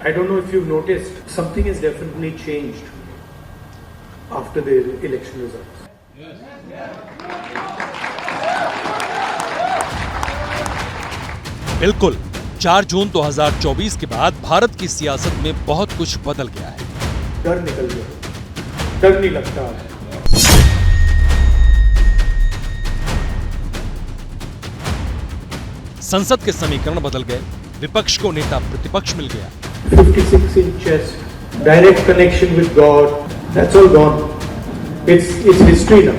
I don't know if you've noticed, something has definitely changed after the election results. बिल्कुल, 4 जून 2024 के बाद भारत की सियासत में बहुत कुछ बदल गया है। डर निकल गया, डर नहीं लगता है। संसद के समीकरण बदल गए, विपक्ष को नेता प्रतिपक्ष मिल गया। 56 inch chest, direct connection with God, that's all gone. It's history now.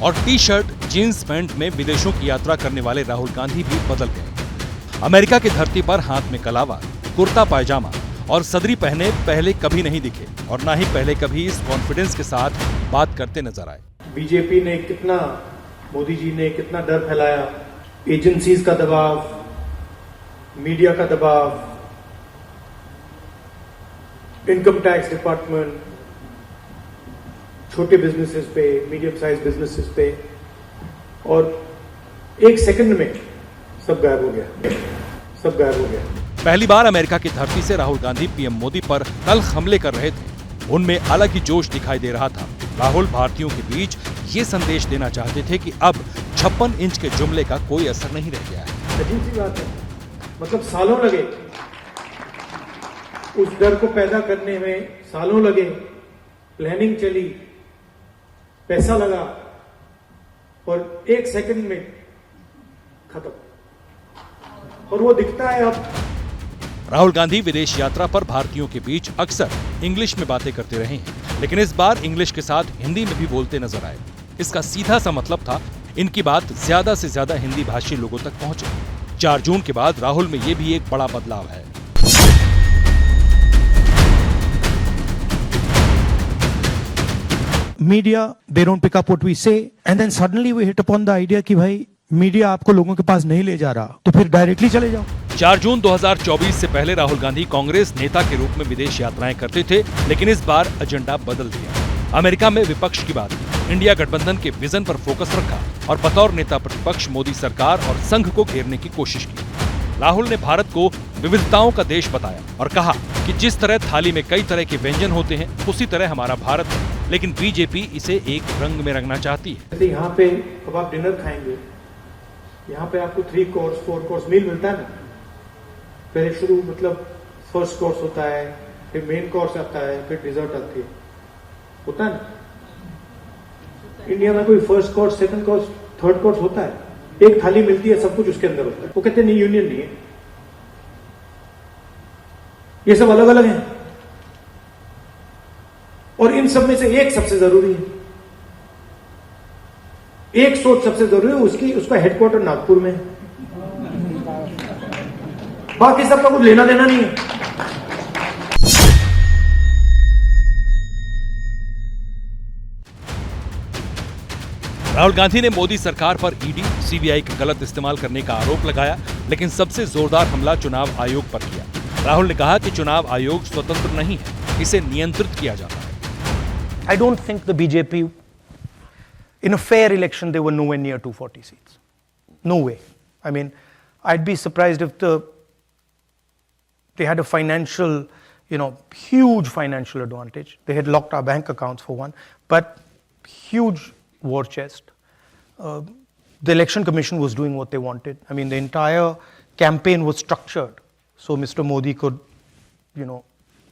और टी शर्ट जींस पैंट में विदेशों की यात्रा करने वाले राहुल गांधी भी बदल गए। अमेरिका की धरती पर हाथ में कलावा, कुर्ता पायजामा और सदरी पहने पहले कभी नहीं दिखे और ना ही पहले कभी इस कॉन्फिडेंस के साथ बात करते नजर आए। बीजेपी ने कितना, मोदी जी ने कितना डर फैलाया, एजेंसीज का दबाव, मीडिया का दबाव, इनकम टैक्स डिपार्टमेंट, छोटे बिजनेसेस पे, मीडियम साइज बिजनेसेस पे, और एक सेकंड में सब गायब हो गया, सब गायब हो गया। पहली बार अमेरिका की धरती से राहुल गांधी पीएम मोदी पर तल्ख हमले कर रहे थे। उनमें अलग ही जोश दिखाई दे रहा था। राहुल भारतीयों के बीच ये संदेश देना चाहते थे कि अब 56 इंच के जुमले का कोई असर नहीं रह गया है। अजीब सी बात है, मतलब सालों लगे उस डर को पैदा करने में, सालों लगे, प्लानिंग चली, पैसा लगा और एक सेकंड में खत्म, और वो दिखता है अब। राहुल गांधी विदेश यात्रा पर भारतीयों के बीच अक्सर इंग्लिश में बातें करते रहे हैं, लेकिन इस बार इंग्लिश के साथ हिंदी में भी बोलते नजर आए। इसका सीधा सा मतलब था इनकी बात ज्यादा से ज्यादा हिंदी भाषी लोगों तक पहुंचे। 4 जून के बाद राहुल में ये भी एक बड़ा बदलाव है। Media, they don't pick up what we say, and then suddenly we hit upon the idea कि भाई मीडिया आपको लोगों के पास नहीं ले जा रहा, तो फिर डायरेक्टली चले जाओ। 4 जून 2024 से पहले राहुल गांधी कांग्रेस नेता के रूप में विदेश यात्राएं करते थे, लेकिन इस बार एजेंडा बदल दिया। अमेरिका में विपक्ष की बात, इंडिया गठबंधन के विजन पर फोकस रखा और बतौर नेता प्रतिपक्ष मोदी सरकार और संघ को घेरने की कोशिश की। राहुल ने भारत को विविधताओं का देश बताया और कहा कि जिस तरह थाली में कई तरह के व्यंजन होते हैं, उसी तरह हमारा भारत है, लेकिन बीजेपी इसे एक रंग में रंगना चाहती है। यहाँ पे अब आप डिनर खाएंगे, यहाँ पे आपको 3 कोर्स 4 कोर्स मील मिलता है ना। पहले शुरू मतलब फर्स्ट कोर्स होता है, फिर मेन कोर्स आता है, फिर डिजर्ट आती है, होता है ना। इंडिया में कोई first course, second course, third course होता है? एक थाली मिलती है, सब कुछ उसके अंदर होता है। वो कहते हैं नहीं, यूनियन नहीं है, ये सब अलग अलग हैं, और इन सब में से एक सबसे जरूरी है, एक सोच सबसे जरूरी है, उसका हेडक्वार्टर नागपुर में है, बाकी सबका कुछ लेना देना नहीं है। राहुल गांधी ने मोदी सरकार पर ईडी, सीबीआई का गलत इस्तेमाल करने का आरोप लगाया, लेकिन सबसे जोरदार हमला चुनाव आयोग पर किया। राहुल ने कहा कि चुनाव आयोग स्वतंत्र नहीं है, इसे नियंत्रित किया जाता है। I don't think the BJP, in a fair election, they were nowhere near 240 seats. No way. I mean, I'd be surprised if they had a financial, huge financial advantage. They had locked our bank accounts for one, but huge war chest. The election commission was doing what they wanted. I mean, the entire campaign was structured so Mr. Modi could,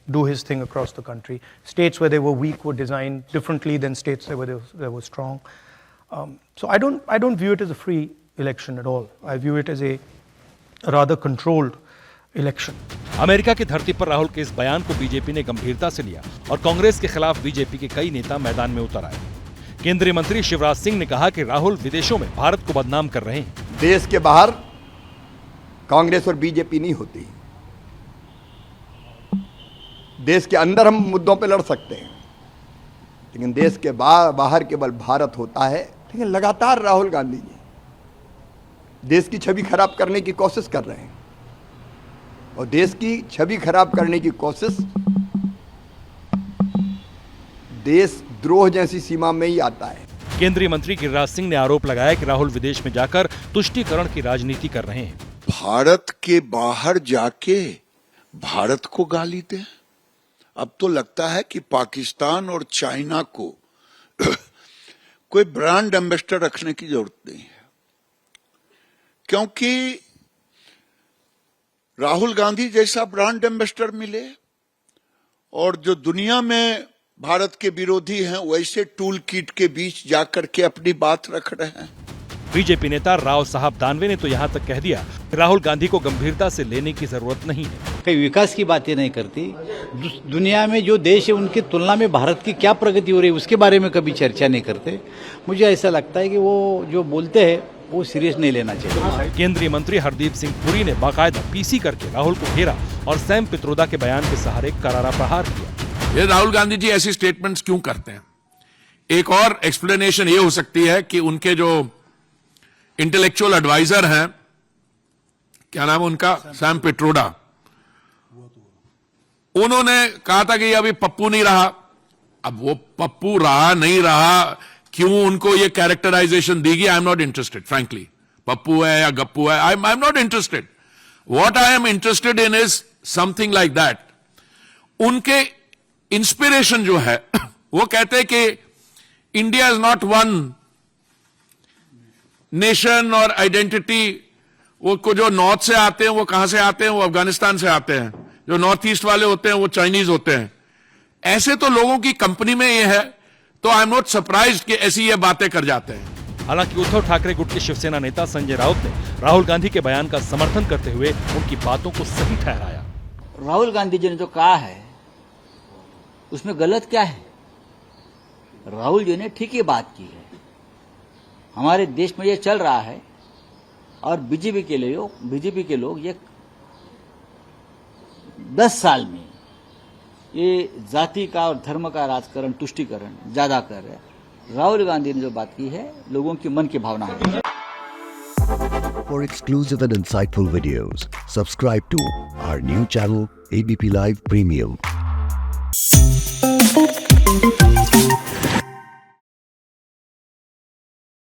do his thing across the country. States where they were weak were designed differently than states where they were strong. So I don't view it as a free election at all. I view it as a rather controlled election. America की धरती पर राहुल के इस बयान को BJP ने गंभीरता से लिया और कांग्रेस के खिलाफ बीजेपी के कई नेता मैदान में उतर आए। केंद्रीय मंत्री शिवराज सिंह ने कहा कि राहुल विदेशों में भारत को बदनाम कर रहे हैं। देश के बाहर कांग्रेस और बीजेपी नहीं होती, देश के अंदर हम मुद्दों पे लड़ सकते हैं, लेकिन देश के बाहर केवल भारत होता है। लेकिन लगातार राहुल गांधी जी देश की छवि खराब करने की कोशिश कर रहे हैं, और देश की छवि खराब करने की कोशिश देशद्रोह जैसी सीमा में ही आता है। केंद्रीय मंत्री गिरिराज सिंह ने आरोप लगाया कि राहुल विदेश में जाकर तुष्टीकरण की राजनीति कर रहे हैं। भारत के बाहर जाके भारत को गाली दें। अब तो लगता है कि पाकिस्तान और चाइना को कोई ब्रांड एम्बेसडर रखने की जरूरत नहीं है, क्योंकि राहुल गांधी जैसा ब्रांड एम्बेसडर मिले और जो दुनिया में भारत के विरोधी हैं वैसे टूल किट के बीच जाकर के अपनी बात रख रहे हैं। बीजेपी नेता राव साहब दानवे ने तो यहाँ तक कह दिया कि राहुल गांधी को गंभीरता से लेने की जरूरत नहीं है। कई विकास की बातें नहीं करती, दुनिया में जो देश है उनकी तुलना में भारत की क्या प्रगति हो रही है उसके बारे में कभी चर्चा नहीं करते। मुझे ऐसा लगता है कि वो जो बोलते हैं वो सीरियस नहीं लेना चाहिए। केंद्रीय मंत्री हरदीप सिंह पुरी ने बाकायदा पीसी करके राहुल को घेरा और सैम पित्रोदा के बयान के सहारे करारा प्रहार किया। ये राहुल गांधी जी ऐसी स्टेटमेंट्स क्यों करते हैं? एक और एक्सप्लेनेशन ये हो सकती है कि उनके जो इंटेलेक्चुअल एडवाइजर हैं, क्या नाम है उनका, सैम पित्रोदा, उन्होंने कहा था कि अभी पप्पू नहीं रहा। अब वो पप्पू रहा नहीं रहा, क्यों उनको ये कैरेक्टराइजेशन दी गई, I am not interested frankly. Pappu है या गप्पू है, I am not interested. What I am interested in is something like that. उनके इंस्पिरेशन जो है वो कहते हैं कि India is not one nation और आइडेंटिटी। वो को जो नॉर्थ से आते हैं वो कहां से आते हैं, वो अफगानिस्तान से आते हैं। जो नॉर्थ ईस्ट वाले होते हैं वो चाइनीज होते हैं। ऐसे तो लोगों की कंपनी में ये है, तो आई एम नॉट सरप्राइज्ड कि ऐसी ये बातें कर जाते हैं। हालांकि उद्धव ठाकरे गुट के शिवसेना नेता संजय राउत ने राहुल गांधी के बयान का समर्थन करते हुए उनकी बातों को सही ठहराया। राहुल गांधी जी ने जो कहा है उसमें गलत क्या है? राहुल जी ने ठीक ही बात की है। हमारे देश में ये चल रहा है और बीजेपी के लोग ये 10 साल में ये जाति का और धर्म का राजकारण, तुष्टीकरण ज्यादा कर रहे हैं। राहुल गांधी ने जो बात की है लोगों की मन की भावना है। For exclusive and insightful videos, subscribe to our new channel ABP Live Premium.